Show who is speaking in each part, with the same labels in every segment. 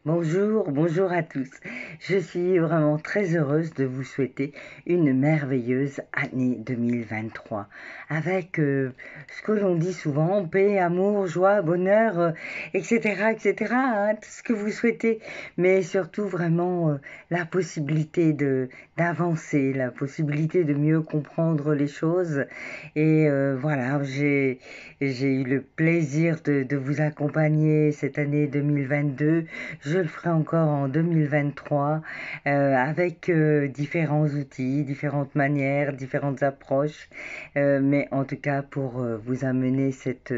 Speaker 1: Bonjour, bonjour à tous. Je suis vraiment très heureuse de vous souhaiter une merveilleuse année 2023 avec ce que l'on dit souvent, paix, amour, joie, bonheur, etc., etc., hein, tout ce que vous souhaitez, mais surtout vraiment la possibilité d'avancer, la possibilité de mieux comprendre les choses. Et voilà, j'ai eu le plaisir de vous accompagner cette année 2022. Je le ferai encore en 2023 avec différents outils, différentes manières, différentes approches, mais en tout cas pour vous amener cette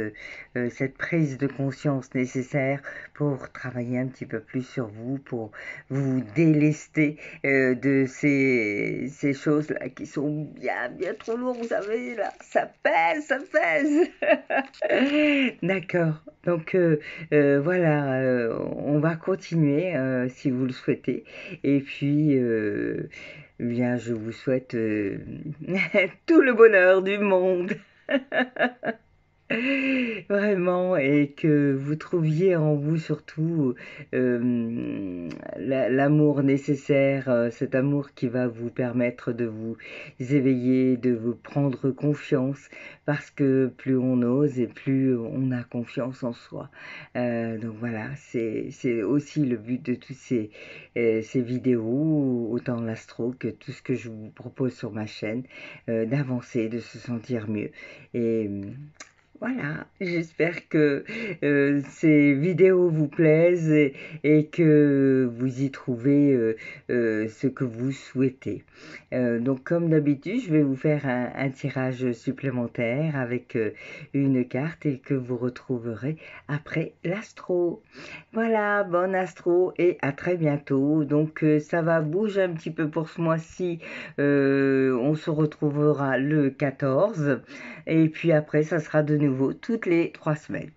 Speaker 1: prise de conscience nécessaire pour travailler un petit peu plus sur vous, pour vous délester de ces choses-là qui sont bien trop lourdes, vous savez, là, ça pèse, ça pèse. D'accord, donc voilà, on va continuer si vous le souhaitez. Et puis, bien, je vous souhaite tout le bonheur du monde. Vraiment, et que vous trouviez en vous surtout l'amour nécessaire, cet amour qui va vous permettre de vous éveiller, de vous prendre confiance, parce que plus on ose et plus on a confiance en soi. Donc voilà, c'est aussi le but de toutes ces vidéos, autant l'astro que tout ce que je vous propose sur ma chaîne, d'avancer, de se sentir mieux. Et voilà, j'espère que ces vidéos vous plaisent et que vous y trouvez ce que vous souhaitez. Donc comme d'habitude, je vais vous faire un tirage supplémentaire avec une carte et que vous retrouverez après l'astro. Voilà, bon astro et à très bientôt. Donc ça va bouger un petit peu pour ce mois-ci. On se retrouvera le 14 et puis après ça sera de nouveau toutes les 3 semaines.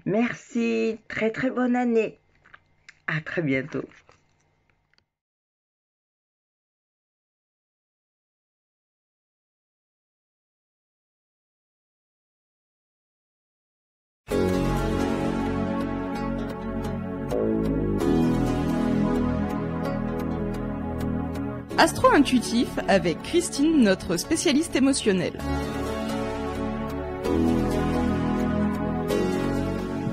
Speaker 1: Merci, très très bonne année. À très bientôt.
Speaker 2: Astro-intuitif avec Christine, notre spécialiste émotionnelle.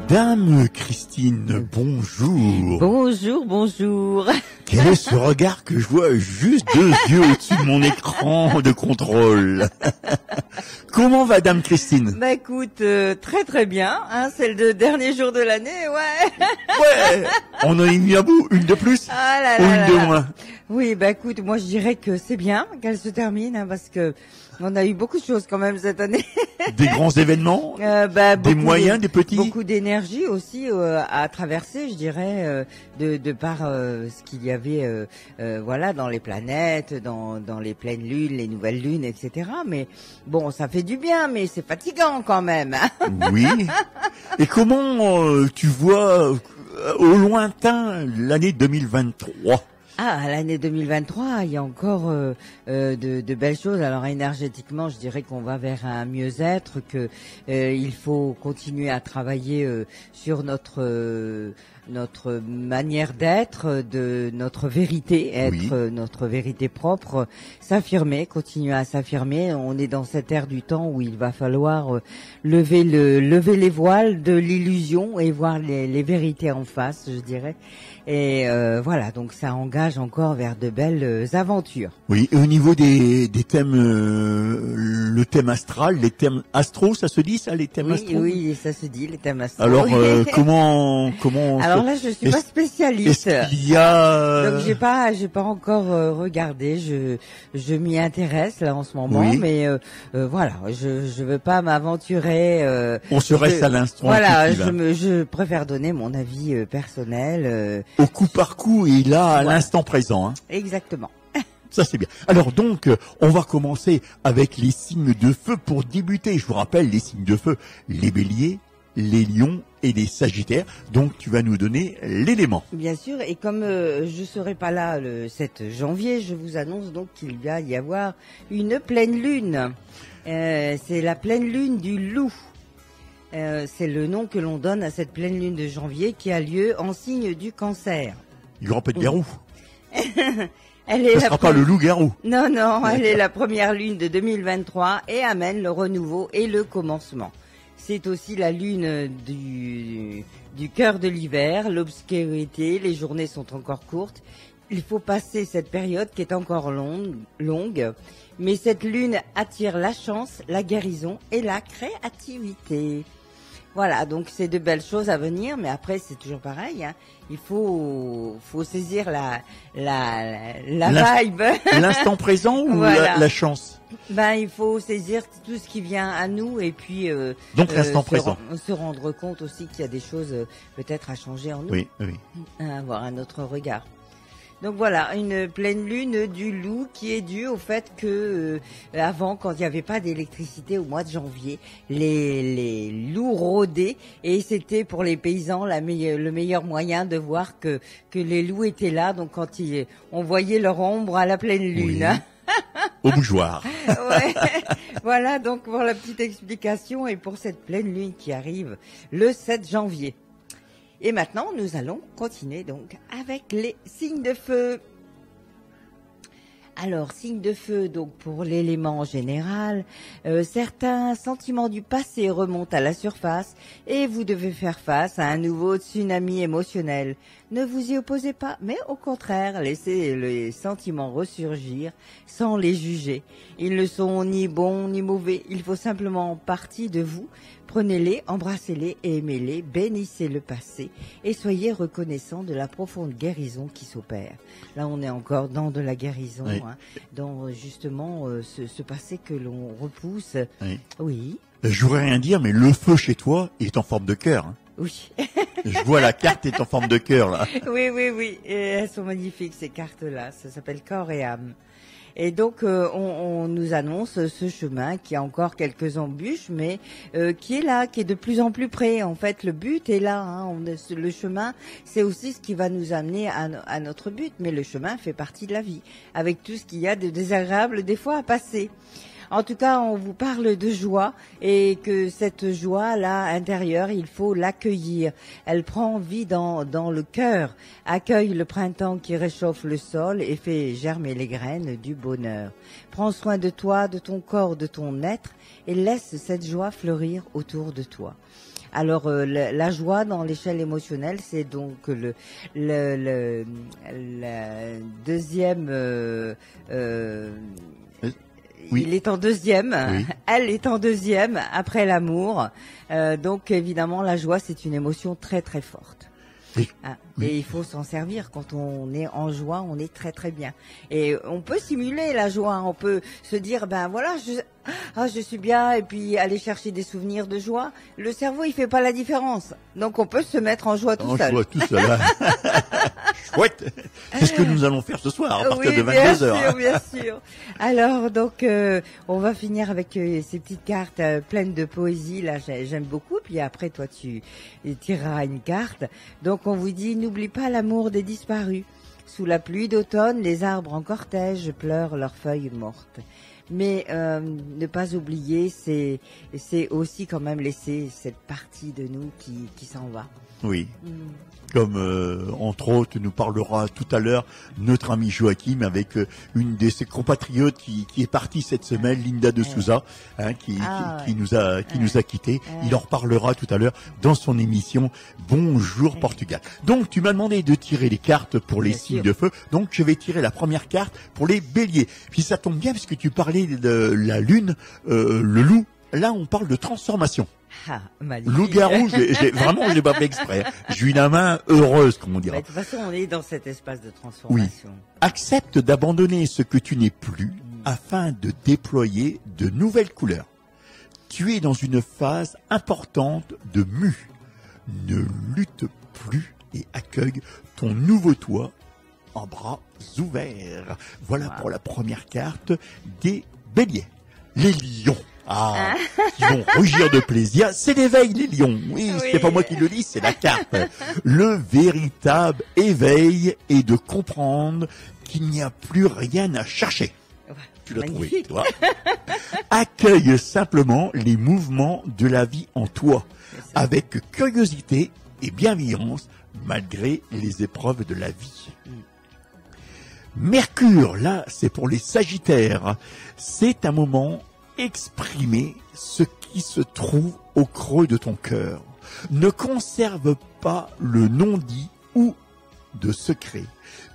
Speaker 3: Dame Christine, bonjour.
Speaker 1: Bonjour, bonjour.
Speaker 3: Quel est ce regard que je vois juste 2 yeux au-dessus de mon écran de contrôle? Comment va Dame Christine?
Speaker 1: Bah écoute, très très bien, hein, c'est le dernier jour de l'année, ouais.
Speaker 3: Ouais, on en est mis à bout, une de plus
Speaker 1: Ah là
Speaker 3: ou
Speaker 1: là
Speaker 3: une
Speaker 1: là
Speaker 3: de
Speaker 1: là.
Speaker 3: moins?
Speaker 1: Oui, bah écoute, moi je dirais que c'est bien qu'elle se termine, hein, parce que on a eu beaucoup de choses quand même cette année.
Speaker 3: Des grands événements,
Speaker 1: Bah,
Speaker 3: des moyens, des petits.
Speaker 1: beaucoup d'énergie aussi à traverser, je dirais, de par ce qu'il y avait, voilà, dans les planètes, dans les pleines lunes, les nouvelles lunes, etc. Mais bon, ça fait du bien, mais c'est fatigant quand même. Hein.
Speaker 3: Oui. Et comment tu vois au lointain l'année 2023?
Speaker 1: Ah, l'année 2023, il y a encore de belles choses. Alors énergétiquement, je dirais qu'on va vers un mieux-être, que il faut continuer à travailler sur notre manière d'être, de notre vérité, être notre vérité propre, s'affirmer, continuer à s'affirmer. On est dans cette ère du temps où il va falloir lever les voiles de l'illusion et voir les vérités en face, je dirais. Et voilà, donc ça engage encore vers de belles aventures.
Speaker 3: Oui, et au niveau des thèmes, le thème astral, les thèmes astro, ça se dit ça, les thèmes astro?
Speaker 1: Oui, ça se dit, les thèmes astro.
Speaker 3: Alors, comment
Speaker 1: Alors là, je suis pas spécialiste.
Speaker 3: Est-ce qu'il y a...
Speaker 1: Donc j'ai pas encore regardé. Je m'y intéresse là en ce moment, mais voilà, je veux pas m'aventurer.
Speaker 3: On se reste à l'instant.
Speaker 1: Voilà, je préfère donner mon avis personnel.
Speaker 3: Au coup par coup et là à l'instant présent. Hein.
Speaker 1: Exactement.
Speaker 3: Ça c'est bien. Alors donc, on va commencer avec les signes de feu pour débuter. Je vous rappelle les signes de feu, les béliers, les lions et les sagittaires. Donc tu vas nous donner l'élément.
Speaker 1: Bien sûr, et comme je serai pas là le 7 janvier, je vous annonce donc qu'il va y avoir une pleine lune. C'est la pleine lune du loup.
Speaker 4: C'est le nom que l'on donne à cette pleine lune de janvier qui a lieu en signe du Cancer.
Speaker 3: Il y aura pas de garou.
Speaker 4: Elle est
Speaker 3: Ce sera pas le loup-garou.
Speaker 4: Non, elle est la première lune de 2023 et amène le renouveau et le commencement. C'est aussi la lune du cœur de l'hiver, l'obscurité, les journées sont encore courtes. Il faut passer cette période qui est encore longue, mais cette lune attire la chance, la guérison et la créativité. Voilà, donc c'est de belles choses à venir, mais après c'est toujours pareil, hein. Il faut saisir la vibe.
Speaker 3: L'instant présent ou
Speaker 4: voilà.
Speaker 3: la chance?
Speaker 4: Il faut saisir tout ce qui vient à nous et puis
Speaker 3: donc l'instant présent.
Speaker 4: Se rendre compte aussi qu'il y a des choses peut-être à changer en nous.
Speaker 3: Oui.
Speaker 4: À avoir un autre regard. Donc voilà, une pleine lune du loup qui est due au fait que avant, quand il n'y avait pas d'électricité au mois de janvier, les loups rôdaient et c'était pour les paysans le meilleur moyen de voir que les loups étaient là. Donc quand on voyait leur ombre à la pleine lune.
Speaker 3: Oui. Au bougeoir.
Speaker 4: Ouais. Voilà donc pour la petite explication et pour cette pleine lune qui arrive le 7 janvier. Et maintenant, nous allons continuer donc avec les signes de feu. Alors, signes de feu, donc pour l'élément général, certains sentiments du passé remontent à la surface et vous devez faire face à un nouveau tsunami émotionnel. Ne vous y opposez pas, mais au contraire, laissez les sentiments ressurgir sans les juger. Ils ne sont ni bons ni mauvais, il faut simplement partie de vous. Prenez-les, embrassez-les et aimez-les, bénissez le passé et soyez reconnaissants de la profonde guérison qui s'opère. Là, on est encore dans de la guérison,
Speaker 3: oui.
Speaker 4: Hein, dans justement ce passé que l'on repousse.
Speaker 3: Oui.
Speaker 4: Oui.
Speaker 3: Je voudrais rien dire, mais le feu chez toi est en forme de cœur. Hein.
Speaker 4: Oui.
Speaker 3: Je vois la carte est en forme de cœur, là.
Speaker 4: Oui. Et elles sont magnifiques, ces cartes-là. Ça s'appelle corps et âme. Et donc, on nous annonce ce chemin qui a encore quelques embûches, mais qui est là, qui est de plus en plus près. En fait, le but est là. Hein. Le chemin, c'est aussi ce qui va nous amener à notre but. Mais le chemin fait partie de la vie, avec tout ce qu'il y a de désagréable des fois à passer. En tout cas, on vous parle de joie et que cette joie-là intérieure, il faut l'accueillir. Elle prend vie dans le cœur, accueille le printemps qui réchauffe le sol et fait germer les graines du bonheur. Prends soin de toi, de ton corps, de ton être et laisse cette joie fleurir autour de toi. Alors la joie dans l'échelle émotionnelle, c'est donc le deuxième.
Speaker 3: Oui.
Speaker 4: Il est en deuxième,
Speaker 3: oui.
Speaker 4: Elle est en deuxième après l'amour. Donc évidemment, la joie, c'est une émotion très très forte.
Speaker 3: Oui.
Speaker 4: Et il faut s'en servir. Quand on est en joie, on est très très bien. Et on peut simuler la joie. On peut se dire, ben voilà, je suis bien, et puis aller chercher des souvenirs de joie. Le cerveau, il fait pas la différence. Donc on peut se mettre en joie tout seul.
Speaker 3: En joie tout seul. Chouette. C'est ce que nous allons faire ce soir à partir de
Speaker 4: Oui,22h. bien sûr. Alors donc on va finir avec ces petites cartes pleines de poésie. Là, j'aime beaucoup. Puis après, toi, tu tireras une carte. Donc on vous dit, n'oublie pas l'amour des disparus. Sous la pluie d'automne, les arbres en cortège pleurent leurs feuilles mortes. Mais ne pas oublier, c'est aussi quand même laisser cette partie de nous qui s'en va.
Speaker 3: Oui. Comme entre autres nous parlera tout à l'heure notre ami Joachim avec une de ses compatriotes qui est partie cette semaine, Linda de Souza, hein, qui nous a quittés. Il en reparlera tout à l'heure dans son émission Bonjour Portugal. Donc tu m'as demandé de tirer les cartes pour les signes de feu. Donc je vais tirer la première carte pour les béliers. Puis ça tombe bien parce que tu parlais de la lune, le loup. Là on parle de transformation. Loup-garou, je l'ai pas fait exprès. J'ai eu la main heureuse, comme on dira.
Speaker 4: De toute façon, on est dans cet espace de transformation.
Speaker 3: Oui. Accepte d'abandonner ce que tu n'es plus afin de déployer de nouvelles couleurs. Tu es dans une phase importante de mue. Ne lutte plus et accueille ton nouveau toi en bras ouverts. Voilà pour la première carte des béliers. Les lions. Qui vont rougir de plaisir. C'est l'éveil, les lions. Oui, c'est pas moi qui le dis, c'est la carte. Le véritable éveil est de comprendre qu'il n'y a plus rien à chercher. tu l'as trouvé,
Speaker 4: Magnifique.
Speaker 3: toi. Accueille simplement les mouvements de la vie en toi, avec curiosité et bienveillance, malgré les épreuves de la vie. Mercure, là, c'est pour les Sagittaires. C'est un moment exprimer ce qui se trouve au creux de ton cœur. Ne conserve pas le non-dit ou de secret.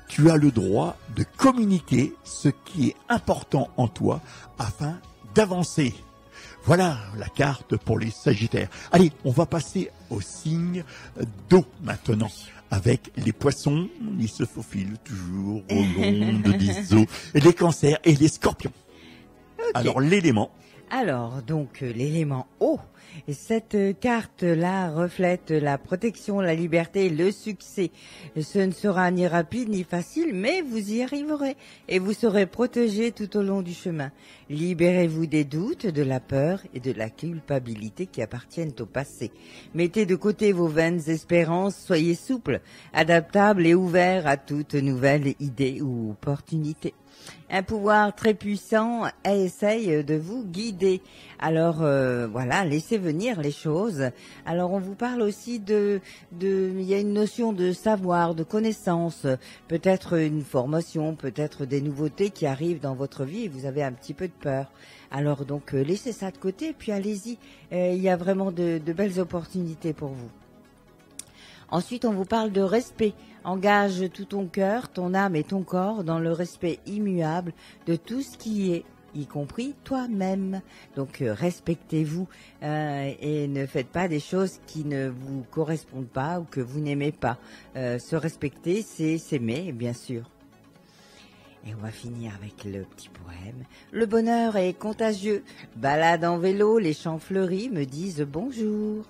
Speaker 3: Tu as le droit de communiquer ce qui est important en toi afin d'avancer. Voilà la carte pour les Sagittaires. Allez, on va passer au signe d'eau maintenant. Avec les poissons, ils se faufilent toujours au long des eaux, et les cancers et les scorpions.
Speaker 4: Okay.
Speaker 3: Alors l'élément.
Speaker 4: Alors, donc, l'élément eau. Et cette carte-là reflète la protection, la liberté, le succès. Ce ne sera ni rapide ni facile, mais vous y arriverez et vous serez protégé tout au long du chemin. Libérez-vous des doutes, de la peur et de la culpabilité qui appartiennent au passé. Mettez de côté vos vaines espérances, soyez souple, adaptable et ouvert à toute nouvelle idée ou opportunité. Un pouvoir très puissant essaye de vous guider. Alors voilà, laissez venir les choses. Alors on vous parle aussi il y a une notion de savoir, de connaissance, peut-être une formation, peut-être des nouveautés qui arrivent dans votre vie et vous avez un petit peu de peur. Alors donc laissez ça de côté puis allez-y. Il y a vraiment de belles opportunités pour vous. Ensuite, on vous parle de respect. Engage tout ton cœur, ton âme et ton corps dans le respect immuable de tout ce qui est, y compris toi-même. Donc, respectez-vous et ne faites pas des choses qui ne vous correspondent pas ou que vous n'aimez pas. Se respecter, c'est s'aimer, bien sûr. Et on va finir avec le petit poème. Le bonheur est contagieux. Balade en vélo, les champs fleuris me disent bonjour.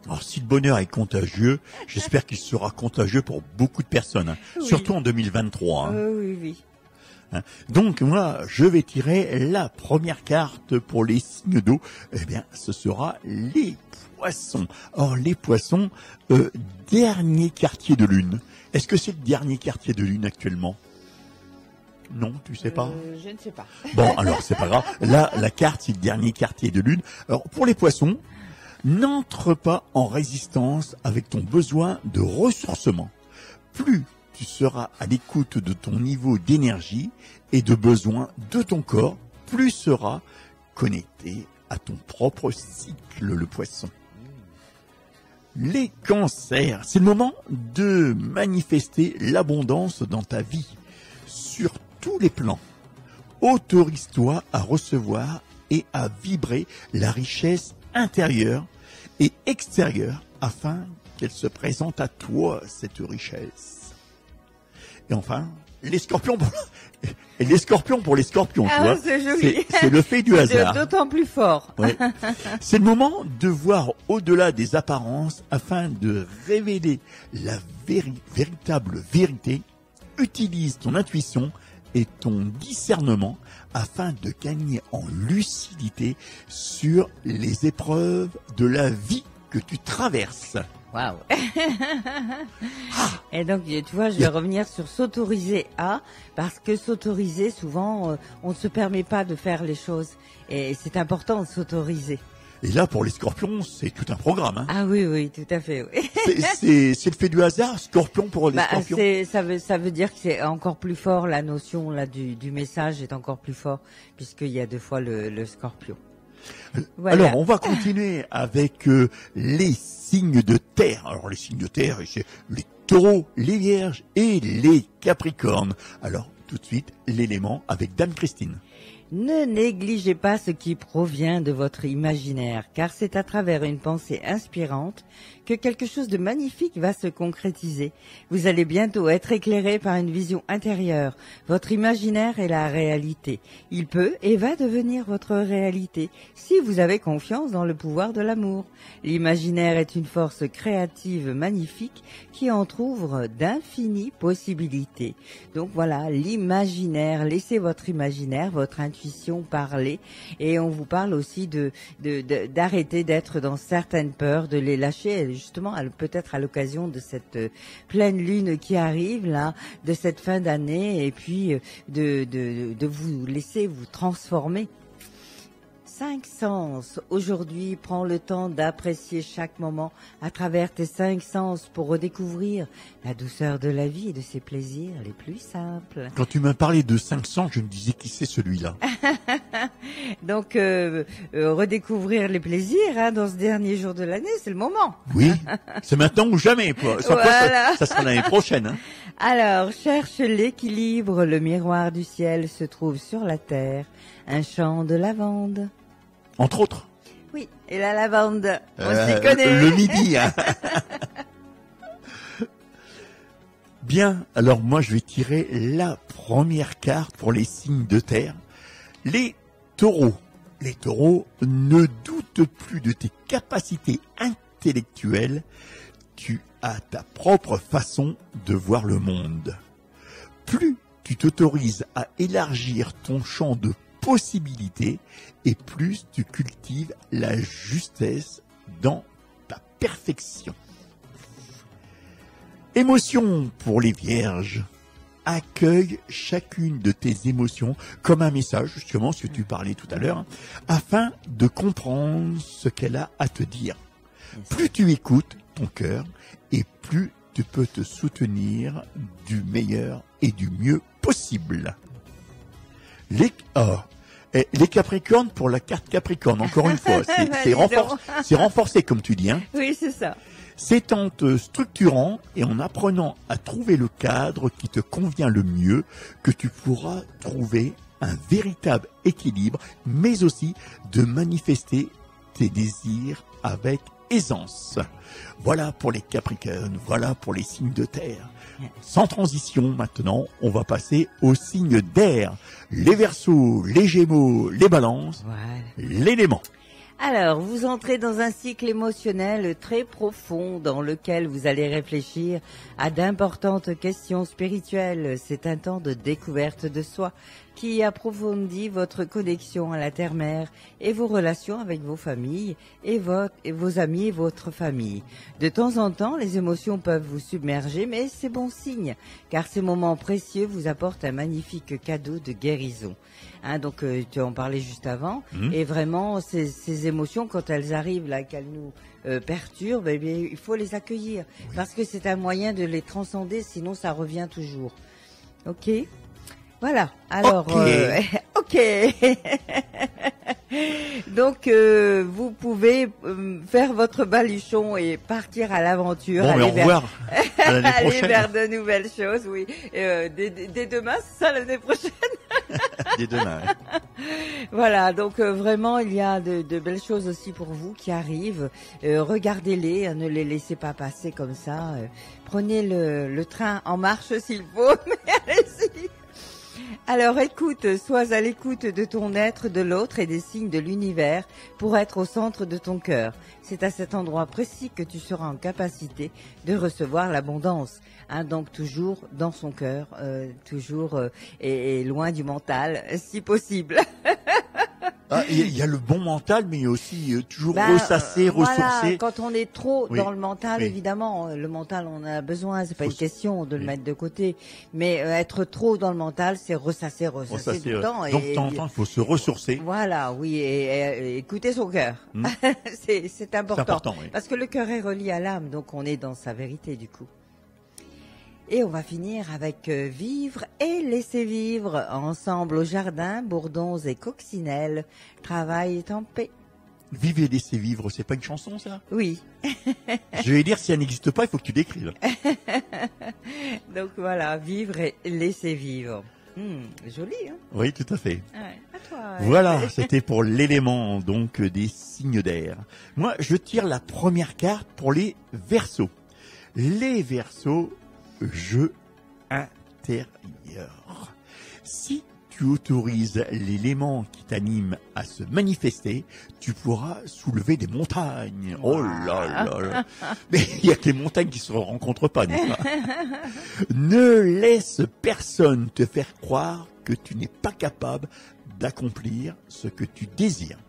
Speaker 3: Alors, si le bonheur est contagieux, j'espère qu'il sera contagieux pour beaucoup de personnes, hein. Oui. Surtout en 2023. Hein.
Speaker 4: Oui.
Speaker 3: Hein. Donc, moi, je vais tirer la première carte pour les signes d'eau. Eh bien, ce sera les poissons. Or, les poissons, dernier quartier de lune. Est-ce que c'est le dernier quartier de lune actuellement ? Non, tu sais pas ?
Speaker 4: Je ne sais pas.
Speaker 3: Bon, alors, c'est pas grave. Là, la carte, c'est le dernier quartier de lune. Alors, pour les poissons, n'entre pas en résistance avec ton besoin de ressourcement. Plus tu seras à l'écoute de ton niveau d'énergie et de besoin de ton corps, plus sera connecté à ton propre cycle, le poisson. Les cancers, c'est le moment de manifester l'abondance dans ta vie, sur tous les plans. Autorise-toi à recevoir et à vibrer la richesse intérieure et extérieure afin qu'elle se présente à toi, cette richesse. Et enfin, les scorpions pour les scorpions, tu vois.
Speaker 4: C'est joli.
Speaker 3: C'est le fait du hasard.
Speaker 4: D'autant plus fort.
Speaker 3: Ouais. C'est le moment de voir au-delà des apparences afin de révéler la véritable vérité. Utilise ton intuition et ton discernement afin de gagner en lucidité sur les épreuves de la vie que tu traverses.
Speaker 4: Waouh. Et donc, tu vois, je vais revenir sur s'autoriser à, parce que s'autoriser, souvent, on ne se permet pas de faire les choses. Et c'est important de s'autoriser.
Speaker 3: Et là, pour les scorpions, c'est tout un programme. Hein.
Speaker 4: Ah oui, tout à fait. Oui.
Speaker 3: C'est le fait du hasard, scorpion pour les scorpions.
Speaker 4: Ça veut dire que c'est encore plus fort, la notion là du message est encore plus fort, puisqu'il y a 2 fois le scorpion. Voilà.
Speaker 3: Alors, on va continuer avec les signes de terre. Alors, les signes de terre, c'est les taureaux, les vierges et les capricornes. Alors, tout de suite, l'élément avec Dame Christine.
Speaker 4: Ne négligez pas ce qui provient de votre imaginaire, car c'est à travers une pensée inspirante que quelque chose de magnifique va se concrétiser. Vous allez bientôt être éclairé par une vision intérieure. Votre imaginaire est la réalité. Il peut et va devenir votre réalité si vous avez confiance dans le pouvoir de l'amour. L'imaginaire est une force créative magnifique qui entrouvre d'infinies possibilités. Donc voilà, l'imaginaire, laissez votre imaginaire, votre intuition intuition parler. Et on vous parle aussi d'arrêter d'être dans certaines peurs, de les lâcher, justement, peut-être à l'occasion de cette pleine lune qui arrive, là, de cette fin d'année, et puis de vous laisser vous transformer. 5 sens. Aujourd'hui, prends le temps d'apprécier chaque moment à travers tes 5 sens pour redécouvrir la douceur de la vie et de ses plaisirs les plus simples.
Speaker 3: Quand tu m'as parlé de 500, je me disais qui c'est celui-là.
Speaker 4: Donc, redécouvrir les plaisirs hein, dans ce dernier jour de l'année, c'est le moment.
Speaker 3: Oui, c'est maintenant ou jamais.
Speaker 4: Voilà.
Speaker 3: Ça sera l'année prochaine. Hein.
Speaker 4: Alors, cherche l'équilibre. Le miroir du ciel se trouve sur la terre. Un champ de lavande.
Speaker 3: Entre autres.
Speaker 4: Oui, et la lavande, on s'y connaît.
Speaker 3: Le midi. Hein. Bien, alors moi je vais tirer la première carte pour les signes de terre. Les taureaux. Les taureaux, ne doutent plus de tes capacités intellectuelles. Tu as ta propre façon de voir le monde. Plus tu t'autorises à élargir ton champ de possibilités et plus tu cultives la justesse dans ta perfection. Émotions pour les vierges. Accueille chacune de tes émotions comme un message, justement ce que tu parlais tout à l'heure, afin de comprendre ce qu'elle a à te dire. Plus tu écoutes ton cœur et plus tu peux te soutenir du meilleur et du mieux possible. Les Capricornes pour la carte Capricorne, encore une fois, c'est renforcé comme tu dis. Hein.
Speaker 4: Oui, c'est ça.
Speaker 3: C'est en te structurant et en apprenant à trouver le cadre qui te convient le mieux que tu pourras trouver un véritable équilibre, mais aussi de manifester tes désirs avec aisance. Voilà pour les Capricornes, voilà pour les signes de terre. Sans transition maintenant, on va passer aux signes d'air. Les Verseaux, les Gémeaux, les Balances, voilà. L'élément.
Speaker 4: Alors, vous entrez dans un cycle émotionnel très profond dans lequel vous allez réfléchir à d'importantes questions spirituelles. C'est un temps de découverte de soi qui approfondit votre connexion à la terre-mère et vos relations avec vos familles et vos amis et votre famille. De temps en temps, les émotions peuvent vous submerger, mais c'est bon signe, car ces moments précieux vous apportent un magnifique cadeau de guérison. Hein, donc, tu en parlais juste avant, et vraiment, ces émotions, quand elles arrivent là, qu'elles nous perturbent, eh bien, il faut les accueillir, parce que c'est un moyen de les transcender, sinon ça revient toujours. Ok ? Voilà, alors, ok. Donc, vous pouvez faire votre baluchon et partir à l'aventure.
Speaker 3: Bon, mais au revoir.
Speaker 4: Aller vers de nouvelles choses, oui. Dès demain, c'est ça l'année prochaine.
Speaker 3: Dès demain. Ouais.
Speaker 4: Voilà, donc vraiment, il y a de belles choses aussi pour vous qui arrivent. Regardez-les, hein, ne les laissez pas passer comme ça. Prenez le train en marche s'il faut, mais allez-y. Alors écoute, sois à l'écoute de ton être, de l'autre et des signes de l'univers pour être au centre de ton cœur. C'est à cet endroit précis que tu seras en capacité de recevoir l'abondance. Hein, donc toujours dans son cœur, toujours et loin du mental, si possible.
Speaker 3: Il y a le bon mental, mais il y a aussi toujours ressasser, ressourcer.
Speaker 4: Voilà, quand on est trop dans le mental, évidemment, le mental, on a besoin, c'est pas une question de le mettre de côté. Mais être trop dans le mental, c'est ressasser tout le temps.
Speaker 3: Donc, de temps en temps, il faut se ressourcer.
Speaker 4: Voilà, oui, et écouter son cœur. C'est important.
Speaker 3: C'est important, oui.
Speaker 4: Parce que le cœur est relié à l'âme, donc on est dans sa vérité, du coup. Et on va finir avec vivre et laisser vivre. Ensemble au jardin, bourdons et coccinelles travaillent en paix.
Speaker 3: Vivre et laisser vivre, c'est pas une chanson, ça?
Speaker 4: Oui.
Speaker 3: Je vais dire, si elle n'existe pas, il faut que tu l'écrives.
Speaker 4: Donc voilà, vivre et laisser vivre. Joli, hein?
Speaker 3: Oui, tout à fait.
Speaker 4: Ouais, à toi,
Speaker 3: Voilà, c'était pour l'élément, donc, des signes d'air. Moi, je tire la première carte pour les Verseaux. Les Verseaux, jeu intérieur. Si tu autorises l'élément qui t'anime à se manifester, tu pourras soulever des montagnes. Oh là là là. Mais il y a que les montagnes qui se rencontrent pas, n'est-ce pas? Ne laisse personne te faire croire que tu n'es pas capable d'accomplir ce que tu désires.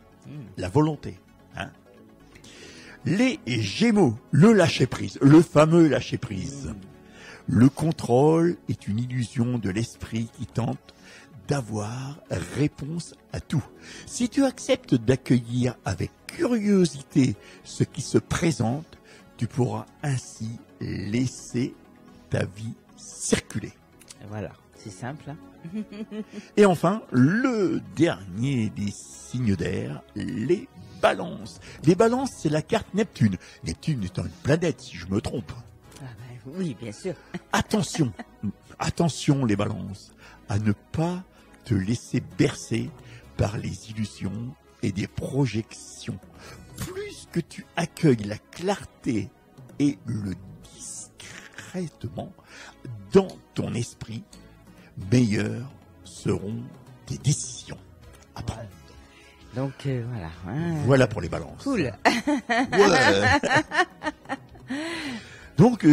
Speaker 3: La volonté. Hein. Les Gémeaux, le lâcher-prise, le fameux lâcher-prise. Le contrôle est une illusion de l'esprit qui tente d'avoir réponse à tout. Si tu acceptes d'accueillir avec curiosité ce qui se présente, tu pourras ainsi laisser ta vie circuler.
Speaker 4: Voilà, c'est simple. Hein.
Speaker 3: Et enfin, le dernier des signes d'air, les balances. Les balances, c'est la carte Neptune. Neptune étant une planète, si je me trompe.
Speaker 4: Ah ben, oui, bien sûr.
Speaker 3: Attention, attention les balances, à ne pas te laisser bercer par les illusions et des projections. Plus que tu accueilles la clarté et le discrètement dans ton esprit, meilleures seront tes décisions à prendre.
Speaker 4: Donc voilà. Hein.
Speaker 3: Voilà pour les balances.
Speaker 4: Cool.
Speaker 3: Ouais. Donc,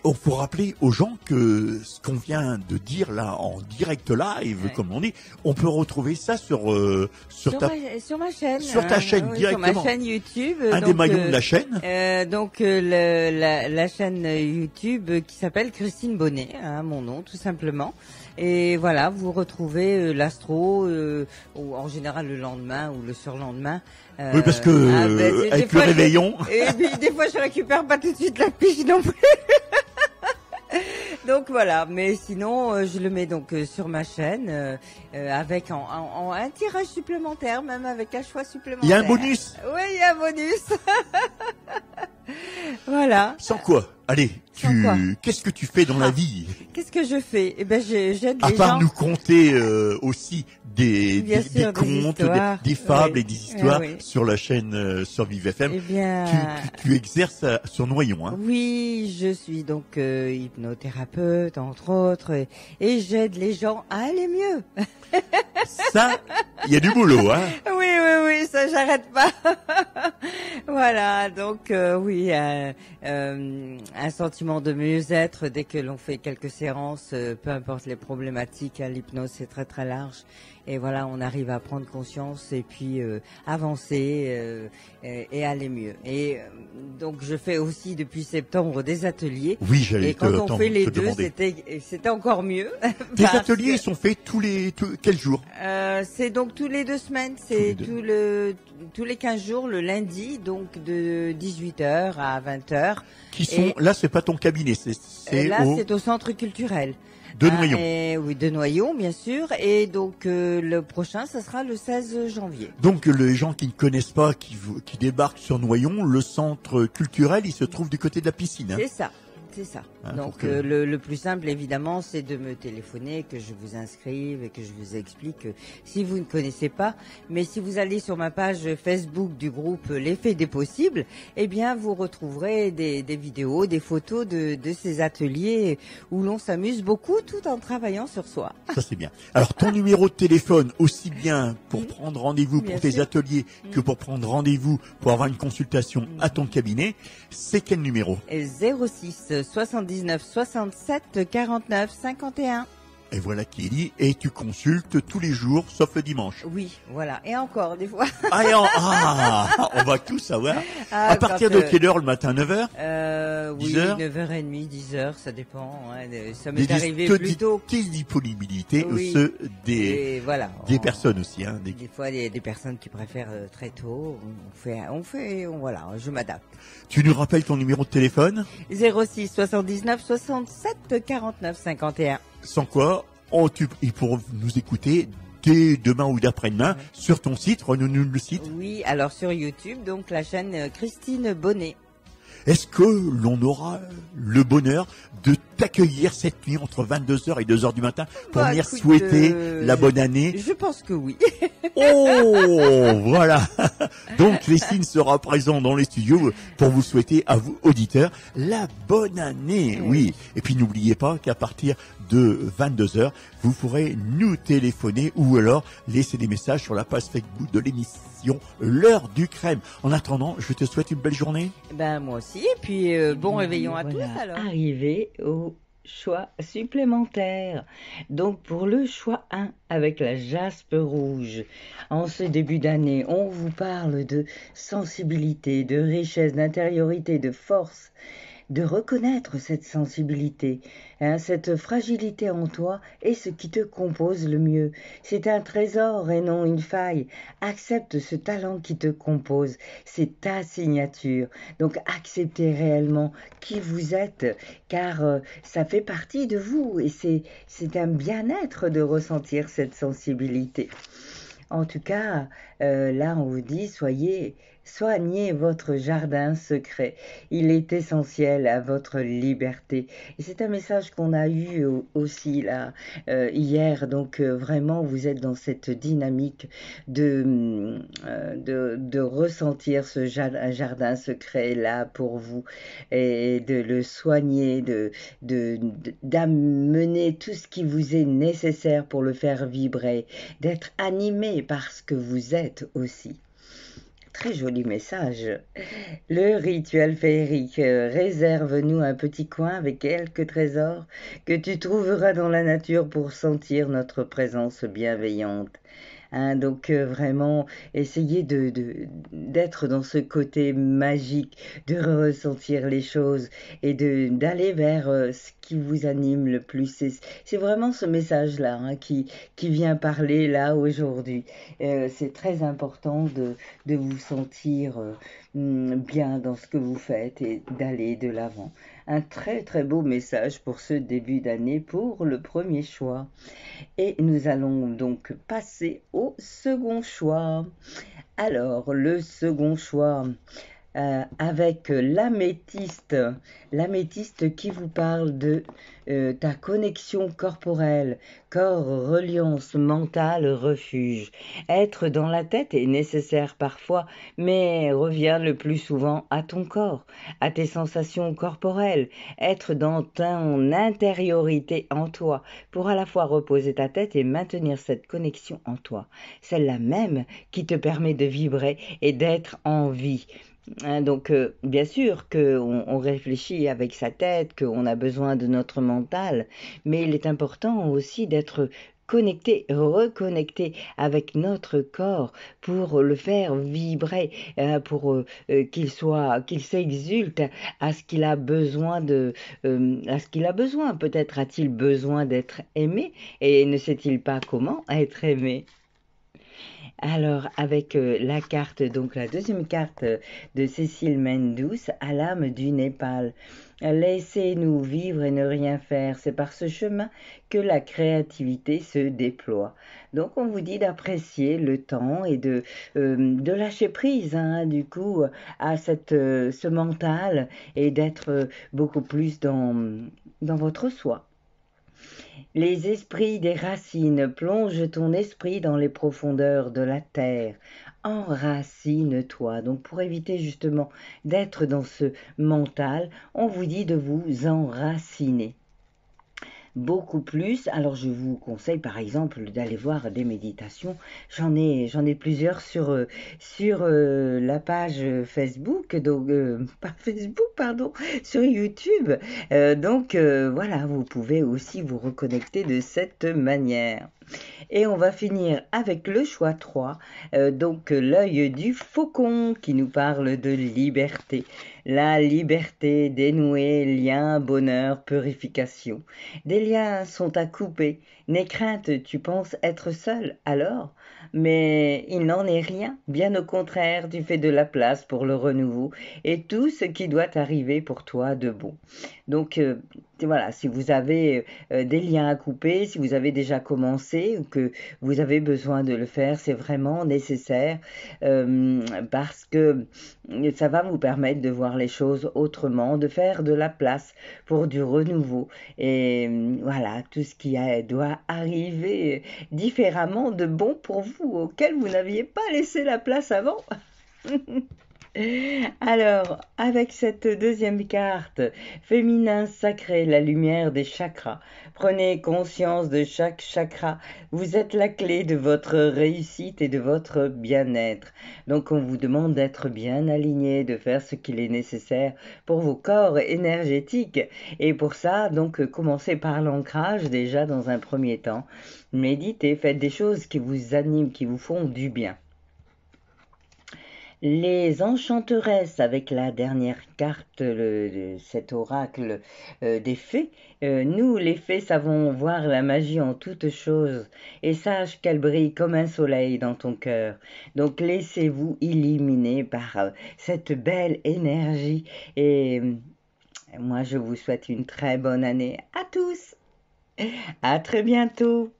Speaker 3: on faut rappeler aux gens que ce qu'on vient de dire là en direct live, comme on dit, on peut retrouver ça sur
Speaker 4: ma chaîne.
Speaker 3: Sur ta chaîne
Speaker 4: oui,
Speaker 3: directement.
Speaker 4: Sur ma chaîne YouTube.
Speaker 3: Un
Speaker 4: donc,
Speaker 3: des maillons de la chaîne.
Speaker 4: La chaîne YouTube qui s'appelle Christine Bonnet, hein, mon nom tout simplement. Et voilà, vous retrouvez l'astro, ou en général le lendemain ou le surlendemain.
Speaker 3: Oui, parce que avec le réveillon.
Speaker 4: Et puis des fois je récupère pas tout de suite la fiche non plus. Donc voilà, mais sinon je le mets donc sur ma chaîne avec en un tirage supplémentaire, même avec un choix supplémentaire.
Speaker 3: Il y a un bonus.
Speaker 4: Oui, il y a un bonus. Voilà.
Speaker 3: Sans quoi? Allez, qu'est-ce que tu fais dans la vie?
Speaker 4: Qu'est-ce que je fais? Eh ben, j'aide les gens.
Speaker 3: À part nous conter aussi des contes, des fables et des histoires sur la chaîne sur Vive FM.
Speaker 4: Eh bien,
Speaker 3: tu exerces sur Noyon, hein?
Speaker 4: Oui, je suis donc hypnothérapeute entre autres et j'aide les gens à aller mieux.
Speaker 3: Ça, il y a du boulot, hein?
Speaker 4: Oui, ça j'arrête pas. Voilà, donc oui, un sentiment de mieux-être dès que l'on fait quelques séances, peu importe les problématiques, à l'hypnose c'est très très large. Et voilà, on arrive à prendre conscience et puis avancer et aller mieux. Et donc je fais aussi depuis septembre des ateliers.
Speaker 3: Oui, j'allais
Speaker 4: et quand on fait les deux, c'était encore mieux.
Speaker 3: Les ateliers sont faits quel jour?
Speaker 4: C'est donc tous les 2 semaines, c'est tous les 15 jours, le lundi, donc de 18h à 20h.
Speaker 3: Là, c'est pas ton cabinet,
Speaker 4: c'est au centre culturel.
Speaker 3: De Noyon.
Speaker 4: Oui, de Noyon, bien sûr. Et donc, le prochain, ça sera le 16 janvier.
Speaker 3: Donc, les gens qui ne connaissent pas, qui débarquent sur Noyon, le centre culturel, il se trouve du côté de la piscine. Hein.
Speaker 4: C'est ça. C'est ça. Hein, donc le plus simple évidemment c'est de me téléphoner, que je vous inscrive et que je vous explique si vous ne connaissez pas. Mais si vous allez sur ma page Facebook du groupe L'Effet des Possibles, eh bien vous retrouverez des vidéos, des photos de ces ateliers où l'on s'amuse beaucoup tout en travaillant sur soi.
Speaker 3: Ça c'est bien. Alors ton numéro de téléphone, aussi bien pour prendre rendez-vous pour tes ateliers que pour prendre rendez-vous pour avoir une consultation à ton cabinet, c'est quel numéro?
Speaker 4: 06 79 67 49 51.
Speaker 3: Et voilà qui est dit. Et tu consultes tous les jours, sauf le dimanche.
Speaker 4: Oui, voilà. Et encore, des fois.
Speaker 3: On va tout savoir. À partir de quelle heure le matin? 9h?
Speaker 4: Oui,
Speaker 3: 10h?
Speaker 4: 9h30, 10h, ça dépend. Hein. Ça m'est arrivé plus tôt.
Speaker 3: Tes disponibilités, ceux des personnes aussi. Hein,
Speaker 4: des fois, il y a des personnes qui préfèrent très tôt. Voilà, je m'adapte.
Speaker 3: Tu nous rappelles ton numéro de téléphone?
Speaker 4: 06 79 67 49 51.
Speaker 3: Sans quoi, ils pourront nous écouter dès demain ou d'après-demain sur ton site. Redonne-nous le site.
Speaker 4: Oui, alors sur YouTube, donc la chaîne Christine Bonnet.
Speaker 3: Est-ce que l'on aura le bonheur de t'accueillir cette nuit entre 22h et 2h du matin pour venir souhaiter la bonne année?
Speaker 4: Je pense que oui.
Speaker 3: Oh, voilà. Donc, Christine sera présente dans les studios pour vous souhaiter à vous, auditeurs, la bonne année. Oui. Et puis, n'oubliez pas qu'à partir de 22h, vous pourrez nous téléphoner ou alors laisser des messages sur la page Facebook de l'émission L'heure du crème. En attendant, je te souhaite une belle journée.
Speaker 4: Ben, moi aussi. Et puis, bon réveillon à tous alors.
Speaker 1: Arrivé au choix supplémentaires. Donc pour le choix 1 avec la jaspe rouge, en ce début d'année, on vous parle de sensibilité, de richesse, d'intériorité, de force, de reconnaître cette sensibilité, hein, cette fragilité en toi est ce qui te compose le mieux. C'est un trésor et non une faille. Accepte ce talent qui te compose, c'est ta signature. Donc acceptez réellement qui vous êtes, car ça fait partie de vous et c'est un bien-être de ressentir cette sensibilité. En tout cas, là, on vous dit, soignez votre jardin secret. Il est essentiel à votre liberté. Et c'est un message qu'on a eu aussi là hier. Donc vraiment, vous êtes dans cette dynamique de ressentir ce jardin secret là pour vous et de le soigner, d'amener tout ce qui vous est nécessaire pour le faire vibrer, d'être animé par ce que vous êtes aussi. Très joli message. Le rituel féerique. Réserve-nous un petit coin avec quelques trésors que tu trouveras dans la nature pour sentir notre présence bienveillante. Hein, donc vraiment, essayez d'être dans ce côté magique, de ressentir les choses et d'aller vers ce qui vous anime le plus. C'est vraiment ce message-là hein, qui vient parler là aujourd'hui. C'est très important de vous sentir bien dans ce que vous faites et d'aller de l'avant. Un très très beau message pour ce début d'année pour le premier choix. Et nous allons donc passer au second choix. Alors, le second choix avec l'améthyste qui vous parle de ta connexion corporelle, corps, reliance, mentale, refuge. Être dans la tête est nécessaire parfois, mais revient le plus souvent à ton corps, à tes sensations corporelles. Être dans ton intériorité en toi pour à la fois reposer ta tête et maintenir cette connexion en toi. Celle-là même qui te permet de vibrer et d'être en vie. Hein, donc, bien sûr qu'on réfléchit avec sa tête, qu'on a besoin de notre mental, mais il est important aussi d'être connecté, reconnecté avec notre corps pour le faire vibrer, pour qu'il s'exulte à ce qu'il a besoin à ce qu'il a besoin. Peut-être a-t-il besoin d'être aimé et ne sait-il pas comment être aimé. Alors, avec la carte, donc la deuxième carte de Cécile Mendous, à l'âme du Népal. Laissez-nous vivre et ne rien faire. C'est par ce chemin que la créativité se déploie. Donc, on vous dit d'apprécier le temps et de lâcher prise, hein, du coup, à ce mental et d'être beaucoup plus dans votre soi. Les esprits des racines, plonge ton esprit dans les profondeurs de la terre. Enracine-toi. Donc pour éviter justement d'être dans ce mental, on vous dit de vous enraciner. Beaucoup plus. Alors je vous conseille par exemple d'aller voir des méditations. J'en ai plusieurs sur la page Facebook, donc pas Facebook pardon, sur YouTube. Donc voilà, vous pouvez aussi vous reconnecter de cette manière. Et on va finir avec le choix 3, donc l'œil du faucon qui nous parle de liberté. La liberté, dénouer, lien, bonheur, purification. Des liens sont à couper. N'aie crainte, tu penses être seul, alors? Mais il n'en est rien. Bien au contraire, tu fais de la place pour le renouveau et tout ce qui doit arriver pour toi de bon. Donc voilà, si vous avez des liens à couper, si vous avez déjà commencé ou que vous avez besoin de le faire, c'est vraiment nécessaire parce que ça va vous permettre de voir les choses autrement, de faire de la place pour du renouveau et voilà, tout ce qui doit arriver différemment de bon pour vous, auquel vous n'aviez pas laissé la place avant. Alors, avec cette deuxième carte, féminin sacré, la lumière des chakras. Prenez conscience de chaque chakra. Vous êtes la clé de votre réussite et de votre bien-être. Donc, on vous demande d'être bien aligné, de faire ce qu'il est nécessaire pour vos corps énergétiques. Et pour ça, donc, commencez par l'ancrage déjà dans un premier temps. Méditez, faites des choses qui vous animent, qui vous font du bien. Les enchanteresses, avec la dernière carte, cet oracle des fées, nous les fées savons voir la magie en toutes choses et sache qu'elle brille comme un soleil dans ton cœur. Donc laissez-vous illuminer par cette belle énergie et moi je vous souhaite une très bonne année à tous. À très bientôt.